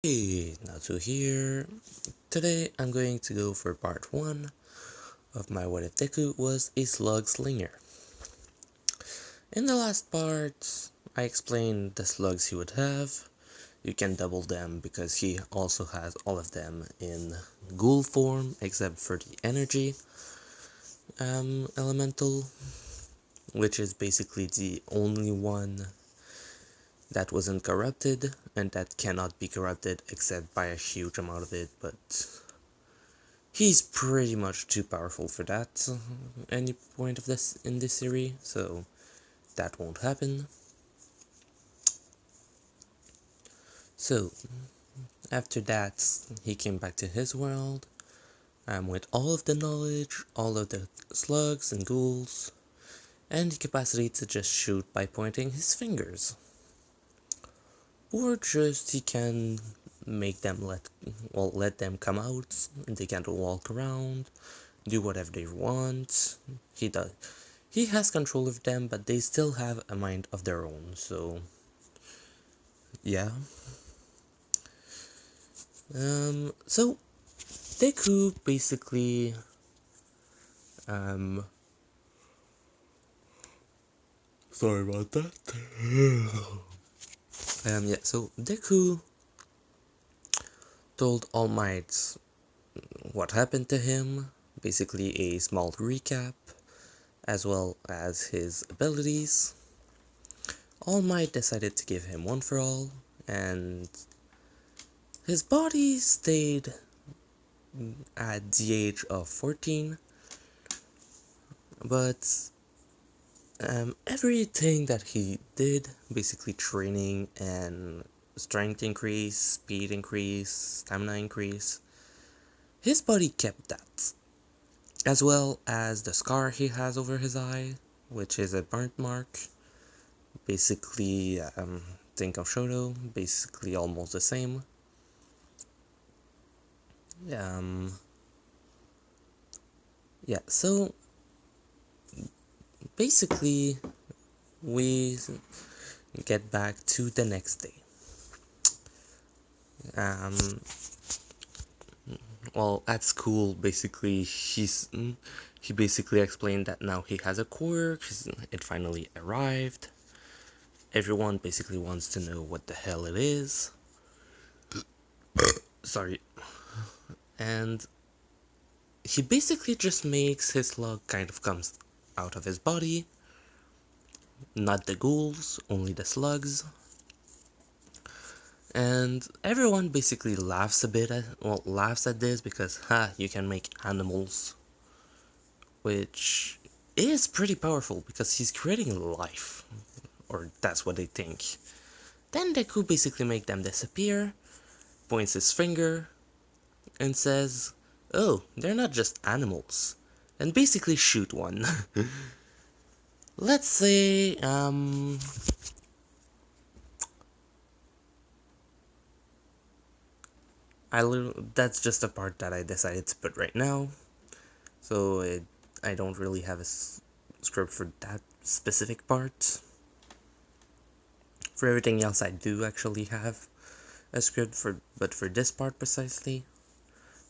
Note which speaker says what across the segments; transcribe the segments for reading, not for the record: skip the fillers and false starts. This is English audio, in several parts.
Speaker 1: Hey, Natsu here. Today I'm going to go for part 1 of my what if deku was a slug slinger. In the last part, I explained the slugs he would have. You can double them because he also has all of them in ghoul form except for the energy elemental, which is basically the only one that wasn't corrupted and that cannot be corrupted except by a huge amount of it, but he's pretty much too powerful for that any point of this in this series, so that won't happen. So after that, he came back to his world with all of the knowledge, all of the slugs and ghouls, and the capacity to just shoot by pointing his fingers. Or just he can make them let them come out, and they can walk around, do whatever they want. He has control of them, but they still have a mind of their own, so yeah. So Deku basically sorry about that. Yeah, so Deku told All Might what happened to him, basically a small recap, as well as his abilities. All Might decided to give him one for all, and his body stayed at the age of 14, but everything that he did, basically training and strength increase, speed increase, stamina increase, his body kept that, as well as the scar he has over his eye, which is a burnt mark. Basically, think of Shoto, basically almost the same. Um, yeah, so basically, we get back to the next day. Um, well, at school, basically, he basically explained that now he has a quirk. It finally arrived. Everyone basically wants to know what the hell it is. Sorry. And he basically just makes his slug kind of comes out of his body. Not the ghouls, only the slugs. And everyone basically laughs laughs at this because, you can make animals. Which is pretty powerful because he's creating life. Or that's what they think. Then Deku basically make them disappear, points his finger, and says, "Oh, they're not just animals," and basically shoot one. Let's say, that's just a part that I decided to put right now, so I don't really have a script for that specific part. For everything else, I do actually have a script but for this part precisely,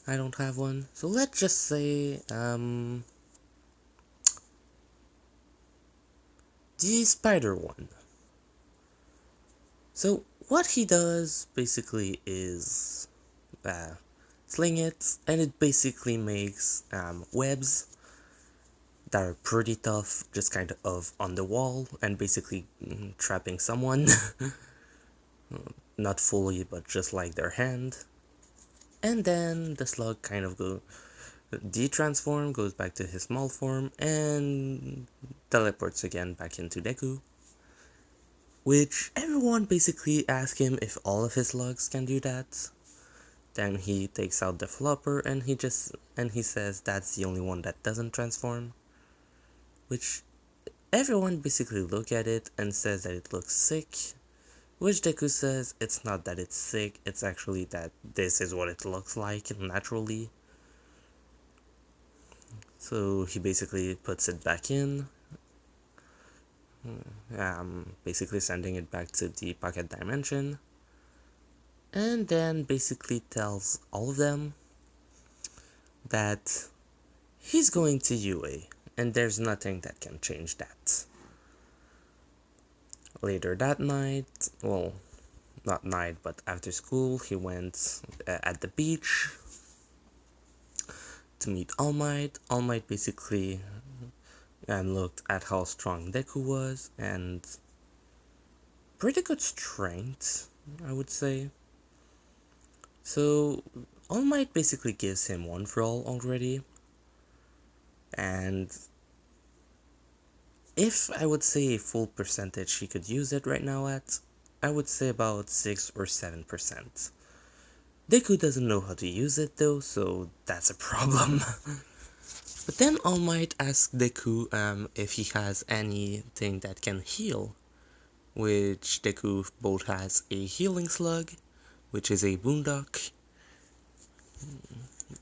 Speaker 1: I don't have one. So let's just say, the spider one. So what he does basically is sling it, and it basically makes webs that are pretty tough, just kind of on the wall, and basically trapping someone. Not fully, but just like their hand. And then the slug kind of de-transform, goes back to his small form, and teleports again back into Deku. Which everyone basically asks him if all of his slugs can do that. Then he takes out the flopper and he says that's the only one that doesn't transform. Which everyone basically look at it and says that it looks sick. Which Deku says it's not that it's sick, it's actually that this is what it looks like naturally. So he basically puts it back in, basically sending it back to the pocket dimension. and then basically tells all of them that he's going to UA, and there's nothing that can change that. Later that night, well, not night, but after school, he went at the beach to meet All Might. All Might basically looked at how strong Deku was, and pretty good strength, I would say. So, All Might basically gives him one for all already, and if I would say a full percentage he could use it right now at, I would say about 6 or 7%. Deku doesn't know how to use it though, so that's a problem. But then All Might asks Deku if he has anything that can heal, which Deku both has a healing slug, which is a boondock,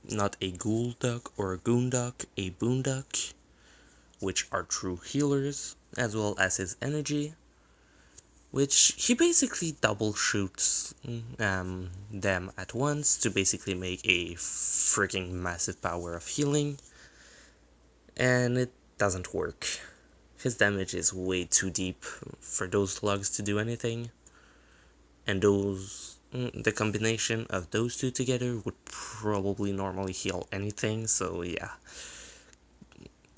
Speaker 1: not a ghoul duck or a goondock, a boondock, which are true healers, as well as his energy, which he basically double shoots them at once to basically make a freaking massive power of healing, and it doesn't work. His damage is way too deep for those slugs to do anything, and the combination of those two together would probably normally heal anything, so yeah.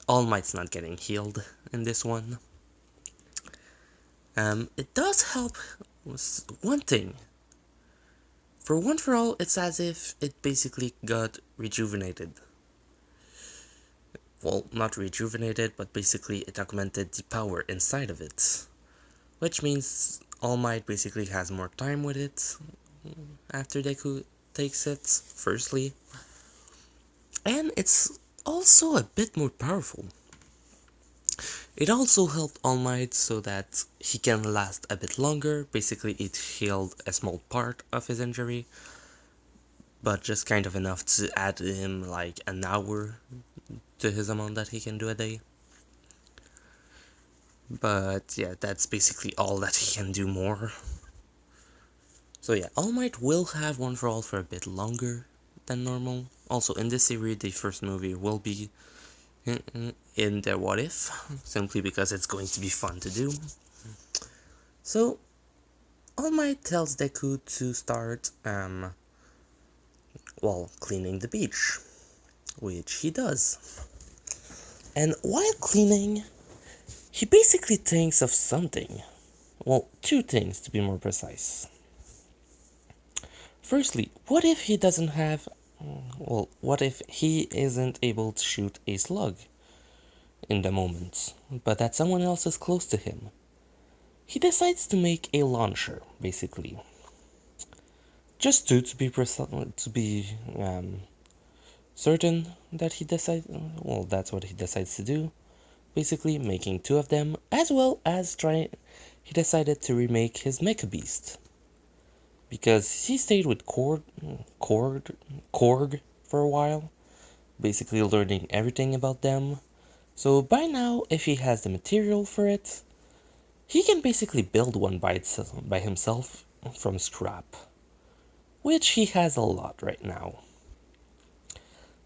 Speaker 1: All Might's not getting healed in this one. It does help with one thing. For One For All, it's as if it basically got rejuvenated. Well, not rejuvenated, but basically it augmented the power inside of it. Which means All Might basically has more time with it after Deku takes it, firstly. And it's also a bit more powerful. It also helped All Might so that he can last a bit longer. Basically, it healed a small part of his injury, but just kind of enough to add him like an hour to his amount that he can do a day. But yeah, that's basically all that he can do more. So yeah, All Might will have One For All for a bit longer than normal. Also, in this series, the first movie will be in the What If, simply because it's going to be fun to do. So, All Might tells Deku to start, cleaning the beach, which he does. And while cleaning, he basically thinks of something. Well, two things to be more precise. Firstly, what if he doesn't have. What if he isn't able to shoot a slug in the moment, but that someone else is close to him? He decides to make a launcher, basically. Just to be certain that he decides. Well, that's what he decides to do. Basically, making two of them, as well as he decided to remake his Mecha Beast, because he stayed with Korg for a while, basically learning everything about them. So by now, if he has the material for it, he can basically build one by himself from scrap, which he has a lot right now.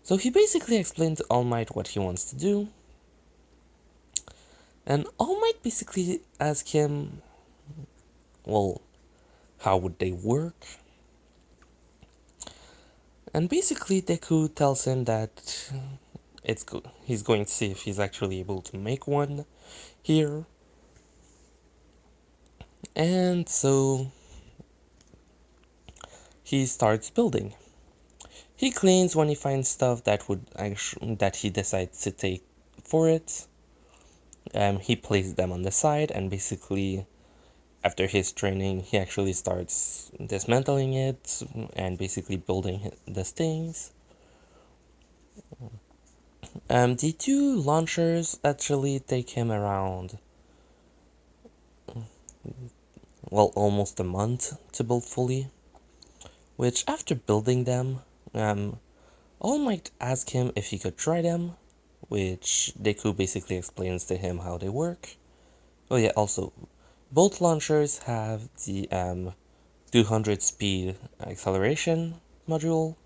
Speaker 1: So he basically explained to All Might what he wants to do, and All Might basically asked him, well, how would they work? And basically Deku tells him that he's going to see if he's actually able to make one here. And so he starts building. He cleans when he finds stuff that he decides to take for it. He places them on the side, and basically after his training, he actually starts dismantling it and basically building the things. The two launchers actually take him around, almost a month to build fully. Which, after building them, All Might ask him if he could try them, which Deku basically explains to him how they work. Oh yeah, also, both launchers have the 200 speed acceleration module,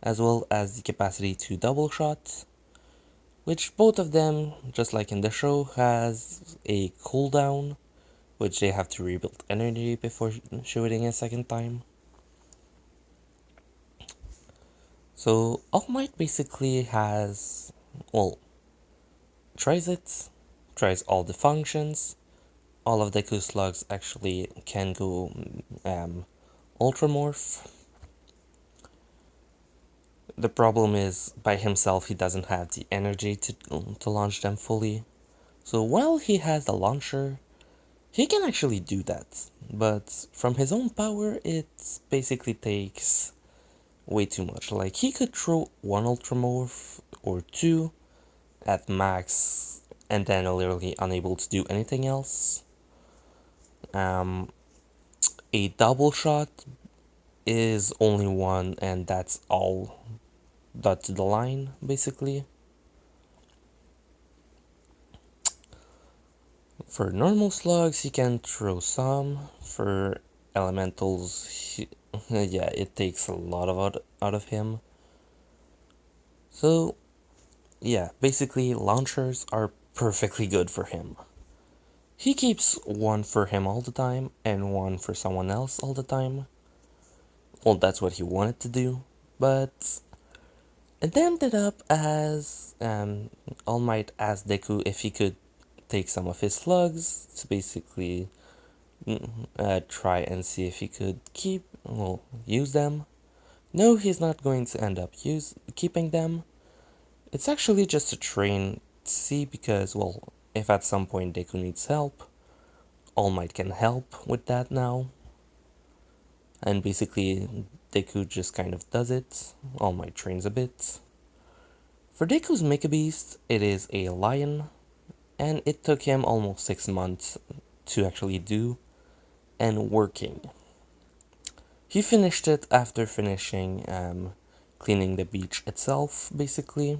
Speaker 1: as well as the capacity to double shot, which both of them, just like in the show, has a cooldown, which they have to rebuild energy before shooting a second time. So All Might basically has, well, tries all the functions. All of Deku slugs actually can go ultramorph. The problem is, by himself, he doesn't have the energy to launch them fully. So while he has the launcher, he can actually do that. But from his own power, it basically takes way too much. Like, he could throw one ultramorph or two at max, and then literally unable to do anything else. A double shot is only one, and that's all dot to the line, basically. For normal slugs, he can throw some. For elementals, yeah, it takes a lot out of him. So, yeah, basically, launchers are perfectly good for him. He keeps one for him all the time and one for someone else all the time. Well, that's what he wanted to do, but it ended up as All Might asked Deku if he could take some of his slugs to basically try and see if he could use them. No, he's not going to end up keeping them. It's actually just a train to see because, well, if at some point Deku needs help, All Might can help with that now. And basically, Deku just kind of does it. All Might trains a bit. For Deku's Mecha Beast, it is a lion, and it took him almost 6 months to actually do and working. He finished it after finishing cleaning the beach itself, basically.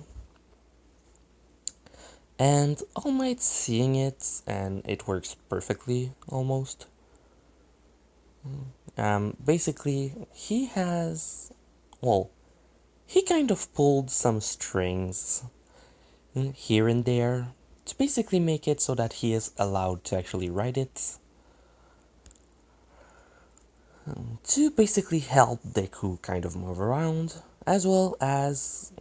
Speaker 1: And All Might seeing it, and it works perfectly, almost. Basically, he has, well, he kind of pulled some strings here and there to basically make it so that he is allowed to actually ride it. To basically help Deku kind of move around, as well as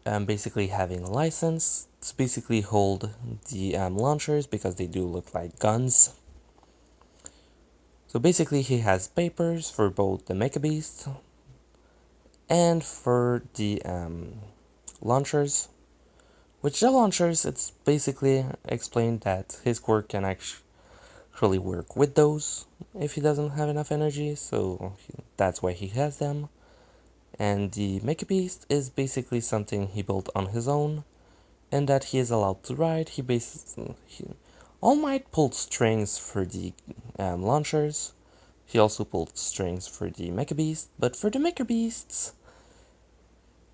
Speaker 1: basically having a license to basically hold the launchers because they do look like guns. So basically he has papers for both the Mecha Beast and for the launchers. Which the launchers, it's basically explained that his quirk can actually work with those if he doesn't have enough energy, so that's why he has them. And the Mecha Beast is basically something he built on his own, and that he is allowed to ride. All Might pulled strings for the launchers. He also pulled strings for the Mecha Beast, but for the Mecha Beasts,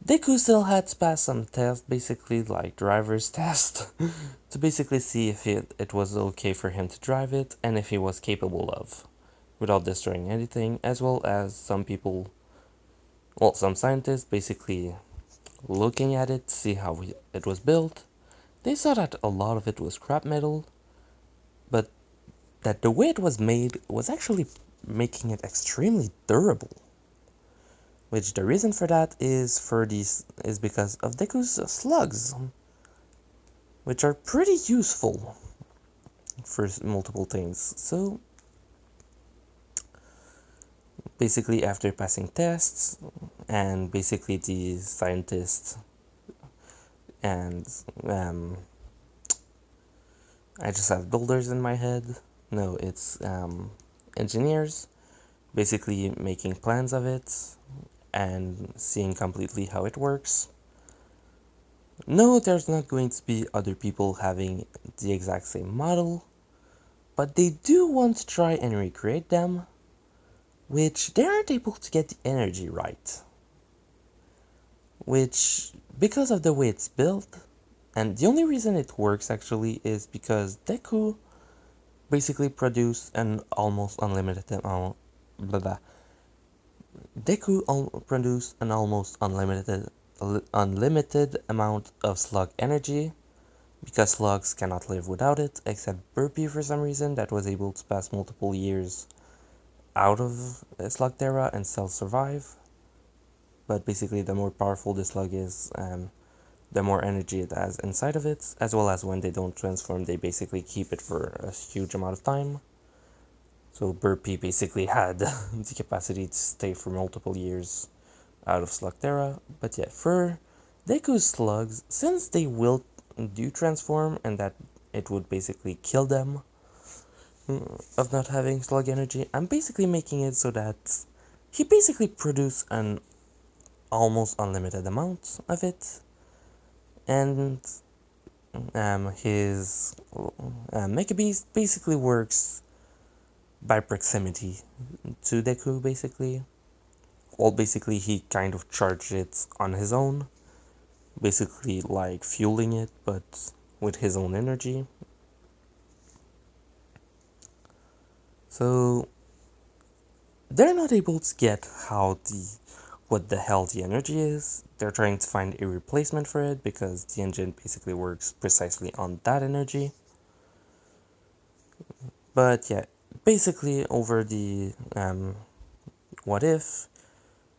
Speaker 1: Deku still had to pass some tests, basically like driver's test, to basically see if it was okay for him to drive it and if he was capable of, without destroying anything, as well as some scientists basically looking at it, see how it was built. They saw that a lot of it was scrap metal, but that the way it was made was actually making it extremely durable. Which the reason for that is because of Deku's slugs, which are pretty useful for multiple things. So basically, after passing tests, and basically the scientists and I just have builders in my head. No, it's engineers, basically making plans of it and seeing completely how it works. No, there's not going to be other people having the exact same model, but they do want to try and recreate them, which they aren't able to get the energy right. Which, because of the way it's built, and the only reason it works actually is because Deku basically produced an almost unlimited blah blah. Deku produce an almost unlimited amount of slug energy, because slugs cannot live without it, except Burpee for some reason that was able to pass multiple years out of Slugterra and still survive. But basically, the more powerful the slug is, the more energy it has inside of it, as well as when they don't transform, they basically keep it for a huge amount of time. So Burpee basically had the capacity to stay for multiple years out of Slugterra. But yeah, for Deku's slugs, since they will do transform and that it would basically kill them of not having slug energy, I'm basically making it so that he basically produce an almost unlimited amount of it, and his Mecha Beast basically works by proximity to Deku, basically. Well, basically, he kind of charged it on his own, basically like fueling it, but with his own energy. So they're not able to get what the hell the energy is. They're trying to find a replacement for it because the engine basically works precisely on that energy. But yeah, basically over the what if,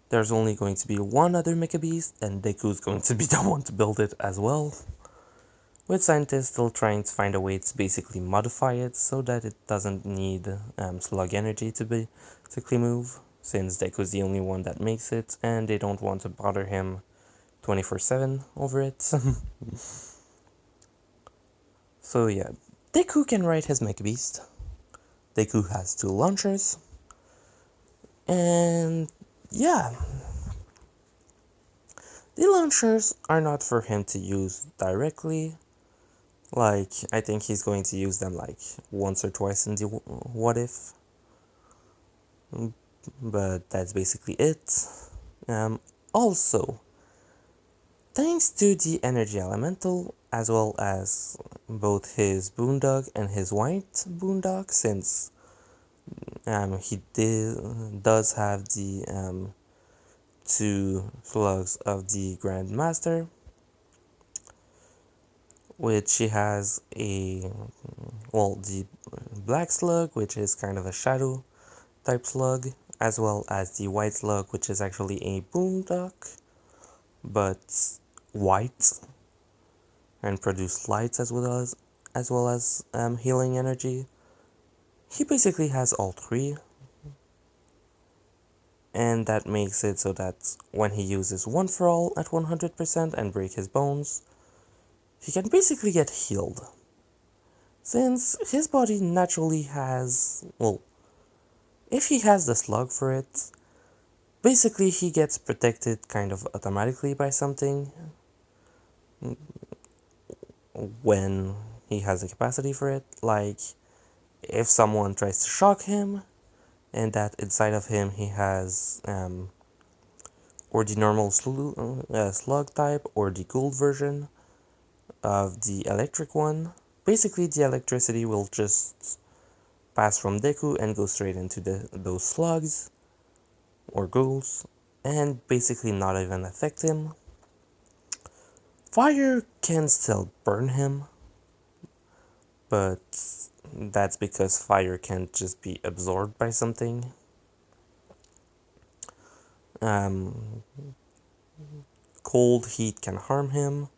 Speaker 1: there's only going to be one other Mecha Beast, and Deku's going to be the one to build it as well. With scientists still trying to find a way to basically modify it so that it doesn't need slug energy to basically move, since Deku's the only one that makes it, and they don't want to bother him 24/7 over it. So yeah, Deku can ride his Mecha Beast. Deku has 2 launchers. And yeah, the launchers are not for him to use directly. Like, I think he's going to use them like once or twice in the what if. But that's basically it. Also, thanks to the energy elemental, as well as both his boondog and his white boondog, since he does have the 2 slugs of the Grand Master, which he has the black slug, which is kind of a shadow type slug, as well as the white slug, which is actually a boondock, but white, and produce lights as well as healing energy. He basically has all 3, and that makes it so that when he uses One for All at 100% and break his bones, he can basically get healed. Since his body naturally has, if he has the slug for it, basically he gets protected kind of automatically by something when he has the capacity for it. Like, if someone tries to shock him, and that inside of him he has or the normal slug type, or the gold version of the electric one, basically the electricity will just pass from Deku and go straight into those slugs or ghouls, and basically not even affect him. Fire can still burn him, but that's because fire can't just be absorbed by something. Cold heat can harm him.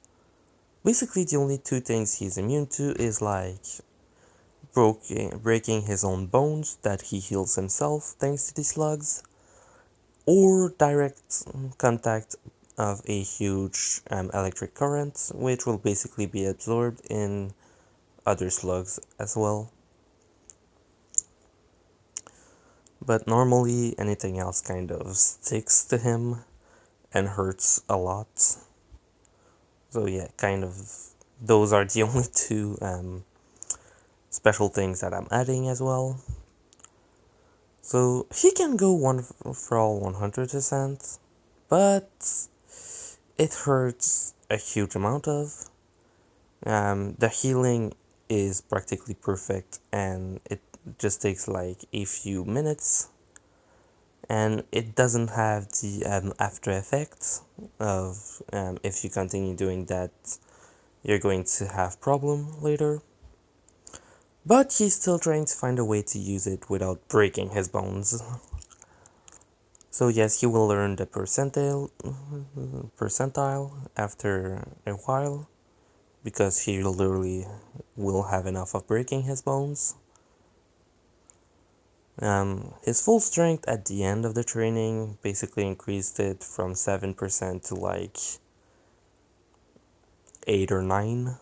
Speaker 1: Basically, the only 2 things he's immune to is like breaking his own bones that he heals himself thanks to the slugs, or direct contact of a huge electric current, which will basically be absorbed in other slugs as well. But normally anything else kind of sticks to him and hurts a lot. So yeah, kind of those are the only 2 special things that I'm adding as well. So he can go One for All 100%, but it hurts a huge amount of. The healing is practically perfect, and it just takes like a few minutes. and it doesn't have the after effects of if you continue doing that, you're going to have problem later. But he's still trying to find a way to use it without breaking his bones. So yes, he will learn the percentile after a while, because he literally will have enough of breaking his bones. His full strength at the end of the training basically increased it from 7% to like 8 or 9.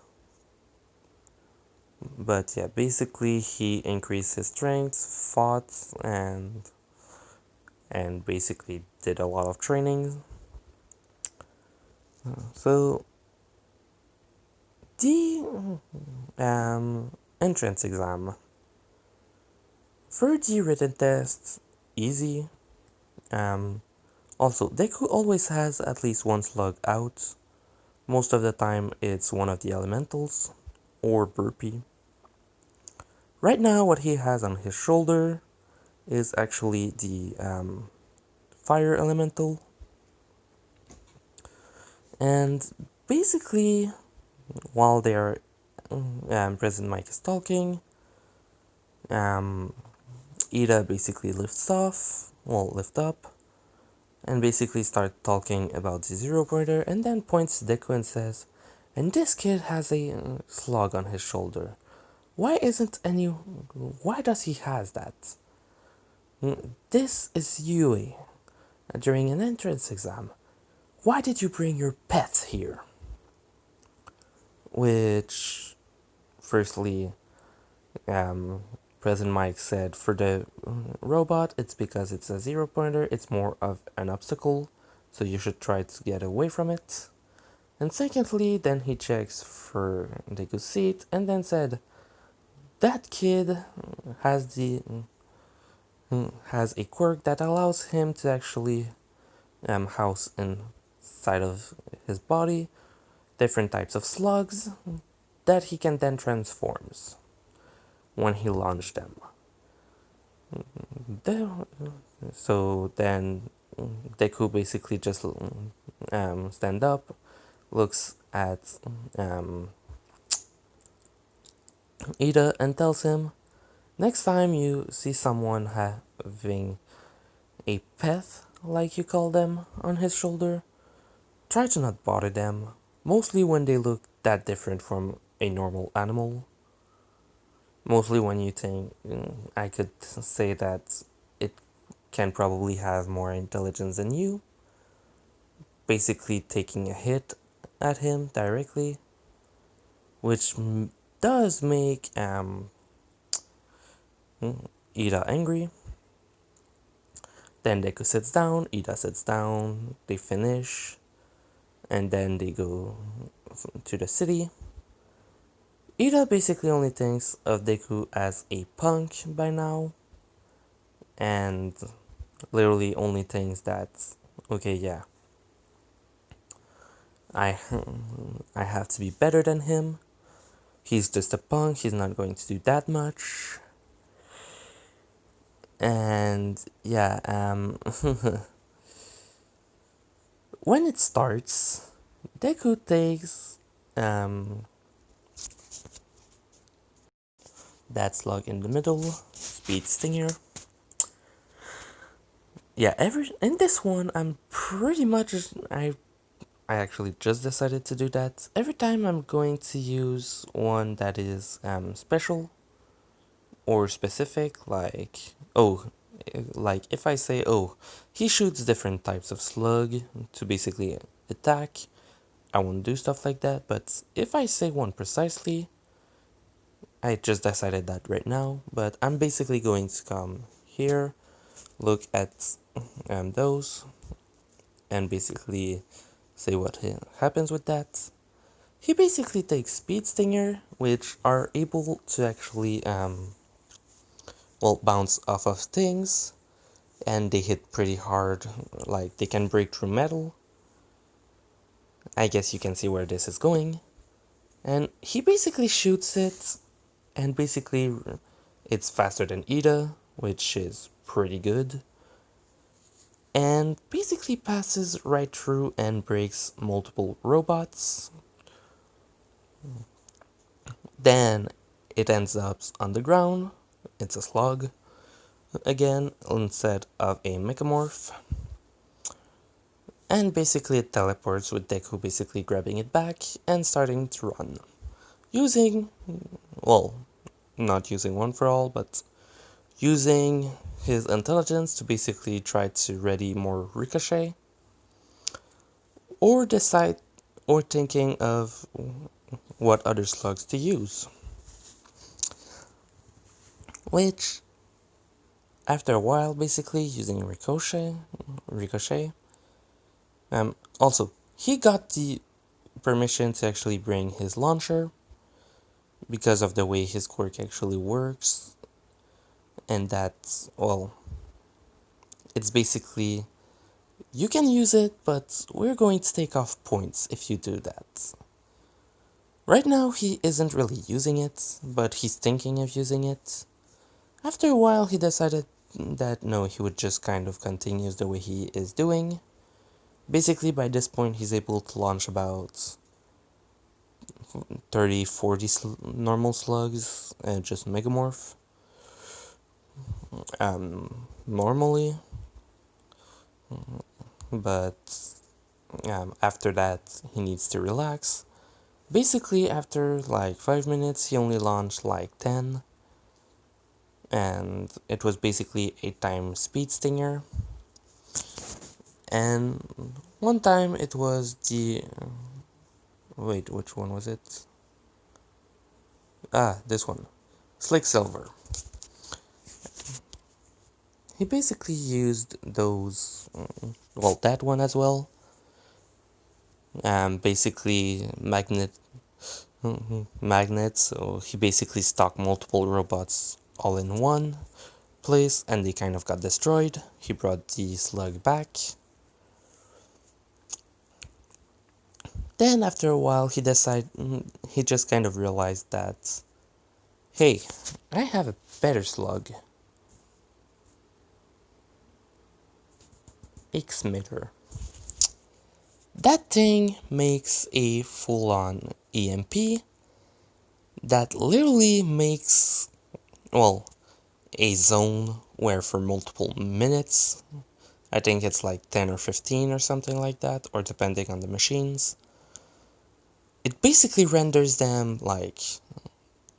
Speaker 1: But yeah, basically he increased his strength, fought, and basically did a lot of training. So the entrance exam. For the written test, easy. Also, Deku always has at least one slug out. Most of the time it's one of the elementals, or Burpee. Right now what he has on his shoulder is actually the fire elemental. And basically, while they're President Mike is talking, Ida basically lifts up, and basically start talking about the zero pointer, and then points to Deku and says, and this kid has a slug on his shoulder. Why does he has that? This is Yui during an entrance exam. Why did you bring your pet here? Which, firstly, um, President Mike said for the robot, it's because it's a zero pointer, it's more of an obstacle, so you should try to get away from it. And secondly, then he checks for Deku's seat and then said, that kid has has a quirk that allows him to actually house inside of his body different types of slugs that he can then transforms when he launches them. So then Deku basically just stand up, looks at Ida and tells him, next time you see someone having a pet, like you call them, on his shoulder, try to not bother them, mostly when they look that different from a normal animal. Mostly when you think, I could say that it can probably have more intelligence than you, basically taking a hit at him directly, which does make Ida angry. Then Deku sits down, Ida sits down, they finish, and then they go to the city. Ida basically only thinks of Deku as a punk by now, and literally only thinks that, okay, yeah, I I have to be better than him. He's just a punk, he's not going to do that much. And yeah, when it starts, Deku takes that slug in the middle, speed stinger. Yeah, in this one, I'm pretty much I actually just decided to do that. Every time I'm going to use one that is special or specific, like if I say, oh, he shoots different types of slug to basically attack, I won't do stuff like that. But if I say one precisely, I just decided that right now. But I'm basically going to come here, look at those, and basically say what happens with that. He basically takes Speed Stinger, which are able to actually bounce off of things, and they hit pretty hard, like they can break through metal. I guess you can see where this is going. And he basically shoots it, and basically it's faster than Ida, which is pretty good. and basically passes right through and breaks multiple robots. Then it ends up on the ground. It's a slug again instead of a mechamorph. And basically it teleports with Deku basically grabbing it back and starting to run. Using, well, not using One for All, but using his intelligence to basically try to ready more Ricochet. Or decide, or thinking of what other slugs to use. Which, after a while, basically using Ricochet. Also, he got the permission to actually bring his launcher because of the way his quirk actually works, and that's, well, it's basically, you can use it, but we're going to take off points if you do that. Right now he isn't really using it, but he's thinking of using it. After a while he decided that no, he would just kind of continue the way he is doing. Basically by this point he's able to launch about 30-40 normal slugs and just megamorph. Normally, but after that he needs to relax. Basically after like 5 minutes he only launched like 10, and it was basically 8 times speed stinger. And one time it was the, wait, which one was it? This one, Slick Silver. He basically used those, well, that one as well. Basically magnets, so he basically stocked multiple robots all in one place, and they kind of got destroyed. He brought the slug back. Then after a while he just kind of realized that, hey, I have a better slug. X-Mitter. That thing makes a full-on EMP that literally makes, well, a zone where for multiple minutes, I think it's like 10 or 15 or something like that, or depending on the machines, it basically renders them like,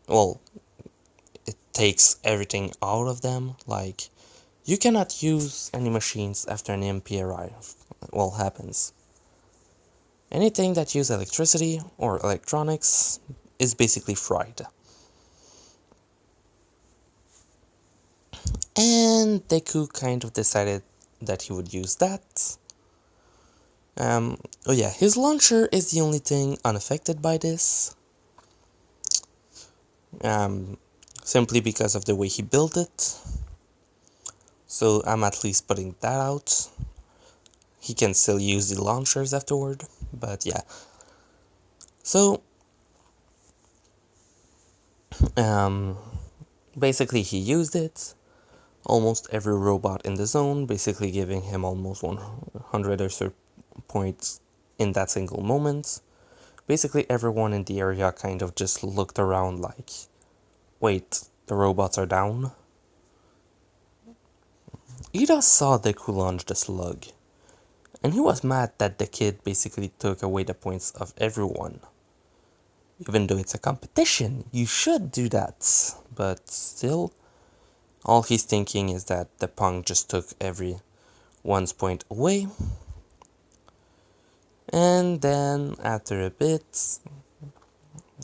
Speaker 1: well, it takes everything out of them. Like, you cannot use any machines after an EMP happens. Anything that uses electricity or electronics is basically fried. And Deku kind of decided that he would use that. Oh yeah, his launcher is the only thing unaffected by this. Simply because of the way he built it. So I'm at least putting that out. He can still use the launchers afterward, but yeah. So, basically he used it. Almost every robot in the zone, basically giving him almost 100 or so points in that single moment. Basically everyone in the area kind of just looked around like, wait, the robots are down? Ida saw Deku launch the slug, and he was mad that the kid basically took away the points of everyone. Even though it's a competition, you should do that. But still, all he's thinking is that the punk just took everyone's point away. And then, after a bit,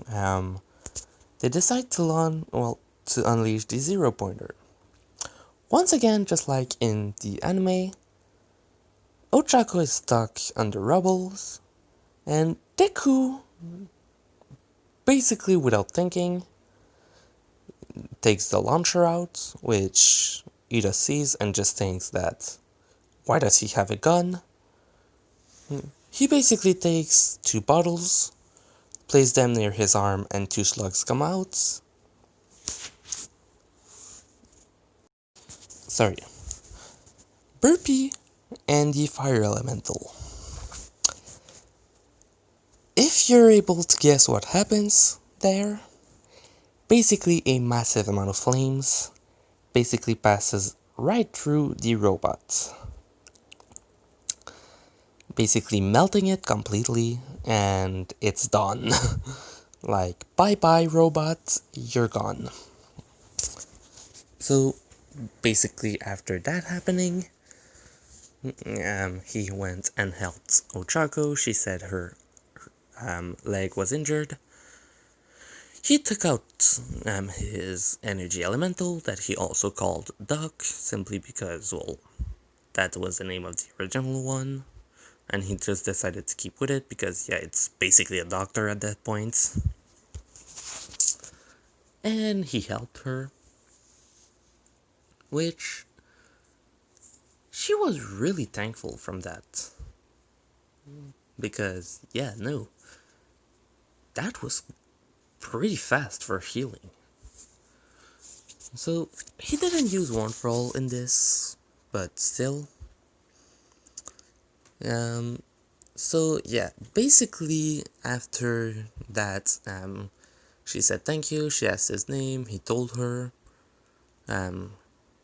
Speaker 1: they decide to unleash the Zero Pointer. Once again, just like in the anime, Ochako is stuck under rubbles, and Deku, basically without thinking, takes the launcher out, which Ida sees and just thinks that, why does he have a gun? He basically takes 2 bottles, places them near his arm, and 2 slugs come out. Sorry. Burpee and the fire elemental. If you're able to guess what happens there, basically a massive amount of flames basically passes right through the robot, basically melting it completely, and it's done. Like, bye bye robot, you're gone. So basically after that happening, he went and helped Ochako. She said her leg was injured. He took out his energy elemental that he also called Duck, simply because, well, that was the name of the original one, and he just decided to keep with it because, yeah, it's basically a doctor at that point. And he helped her, which she was really thankful from that. Because, yeah, no, that was pretty fast for healing. So, he didn't use One for All in this, but still. So yeah, basically after that, she said thank you, she asked his name, he told her,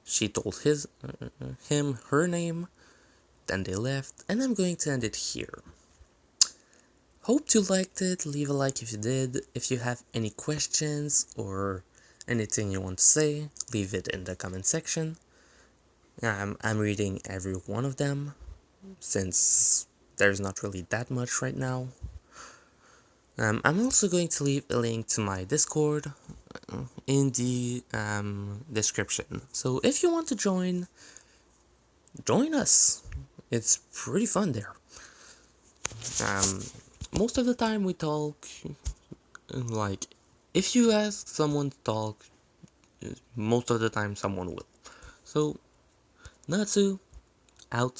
Speaker 1: she told him her name, then they left, and I'm going to end it here. Hope you liked it, leave a like if you did. If you have any questions or anything you want to say, leave it in the comment section. I'm reading every one of them, since there's not really that much right now. I'm also going to leave a link to my Discord in the description. So if you want to join us. It's pretty fun there. Most of the time we talk, like, if you ask someone to talk, most of the time someone will. So, Natsu, out.